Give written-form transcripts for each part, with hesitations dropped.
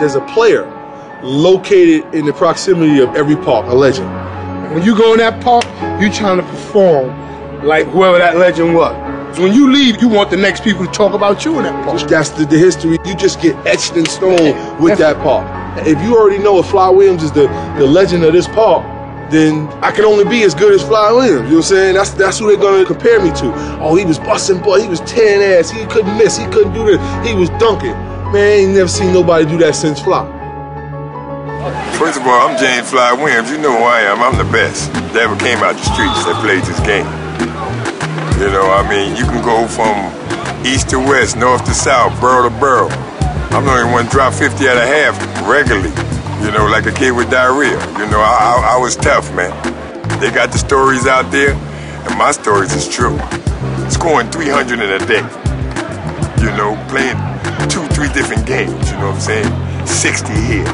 There's a player located in the proximity of every park, a legend. When you go in that park, you trying to perform like whoever that legend was. So when you leave, you want the next people to talk about you in that park. That's the history. You just get etched in stone with that park. If you already know if Fly Williams is the legend of this park, then I can only be as good as Fly Williams. You know what I'm saying? That's who they're gonna compare me to. Oh, he was busting boy, he was tearing ass, he couldn't miss, he couldn't do this, he was dunking. Man, I ain't never seen nobody do that since Fly. First of all, I'm James Fly Williams. You know who I am. I'm the best that ever came out the streets that played this game. You know, I mean, you can go from east to west, north to south, borough to borough. I'm the only one to drop 50 at a half regularly, you know, like a kid with diarrhea. You know, I was tough, man. They got the stories out there, and my stories is true. Scoring 300 in a day, you know, playing 2-3 different games, you know what I'm saying? 60 here,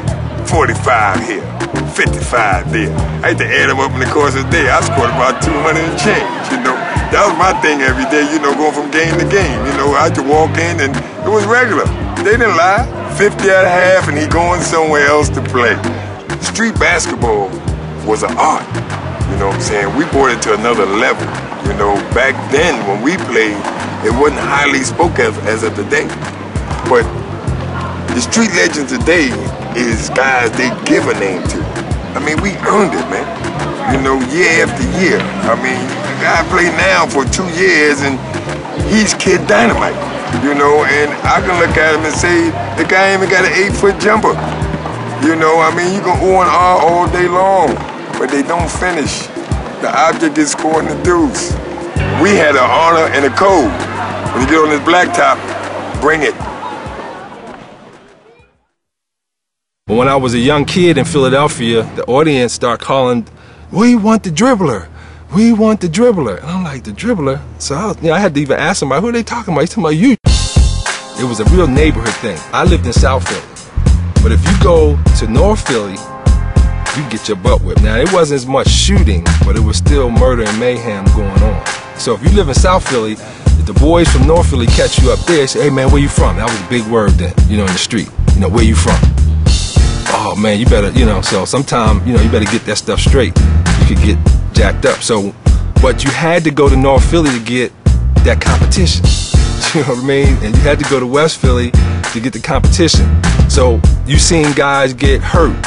45 here, 55 there. I had to add them up in the course of the day. I scored about 200 and change, you know. That was my thing every day, you know, going from game to game. You know, I had to walk in and it was regular. They didn't lie. 50 at a half and he going somewhere else to play. Street basketball was an art, you know what I'm saying? We brought it to another level. You know, back then when we played, it wasn't highly spoken as of today. But the street legend today is guys they give a name to. I mean, we earned it, man. You know, year after year. I mean, the guy played now for 2 years and he's Kid Dynamite. You know, and I can look at him and say, the guy ain't even got an 8-foot jumper. You know, I mean, you can O and R all day long, but they don't finish. The object is scoring the deuce. We had an honor and a code. When you get on this blacktop, bring it. When I was a young kid in Philadelphia, the audience started calling, "We want the dribbler. We want the dribbler." And I'm like, the dribbler? So I had to even ask somebody, who are they talking about? He's talking about you. It was a real neighborhood thing. I lived in South Philly. But if you go to North Philly, you get your butt whipped. Now, it wasn't as much shooting, but it was still murder and mayhem going on. So if you live in South Philly, if the boys from North Philly catch you up there, say, "Hey man, where you from?" That was a big word then, you know, in the street. You know, where you from? Oh man, you better, you know, so sometime, you know, you better get that stuff straight. You could get jacked up. So, but you had to go to North Philly to get that competition. You know what I mean? And you had to go to West Philly to get the competition. So you seen guys get hurt.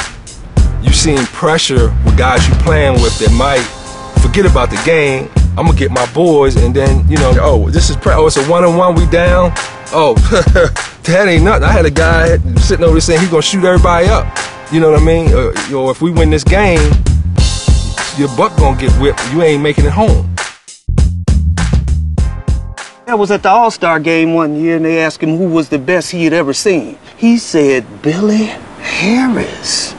You seen pressure with guys you playing with that might forget about the game. I'm gonna get my boys, and then, you know, oh, this is it's a 1-on-1, we down. Oh, that ain't nothing. I had a guy sitting over there saying he's gonna shoot everybody up. You know what I mean? You know, if we win this game, your butt gonna get whipped. You ain't making it home. I was at the All-Star game one year and they asked him who was the best he had ever seen. He said, Billy Harris.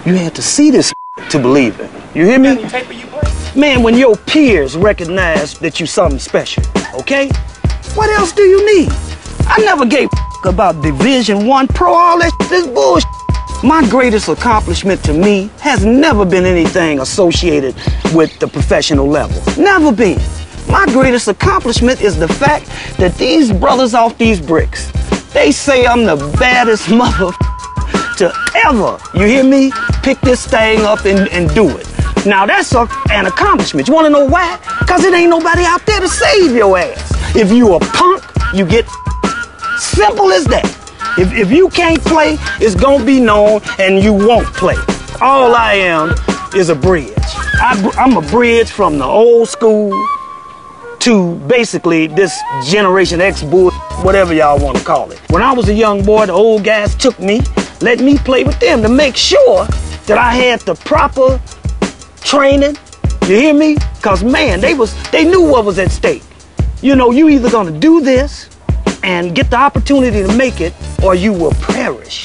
You had to see this to believe it. You hear me? Man, when your peers recognize that you something special, okay? What else do you need? I never gave about Division I Pro, all that this bullshit. My greatest accomplishment to me has never been anything associated with the professional level. Never been. My greatest accomplishment is the fact that these brothers off these bricks, they say I'm the baddest mother to ever, you hear me, pick this thing up and do it. Now that's an accomplishment. You wanna know why? Cause it ain't nobody out there to save your ass. If you a punk, you get simple as that. If you can't play, it's gonna be known and you won't play. All I am is a bridge. I'm a bridge from the old school to basically this Generation X bull, whatever y'all want to call it. When I was a young boy, the old guys took me, let me play with them to make sure that I had the proper training. You hear me? Cause man, they knew what was at stake. You know, you either gonna do this and get the opportunity to make it, or you will perish.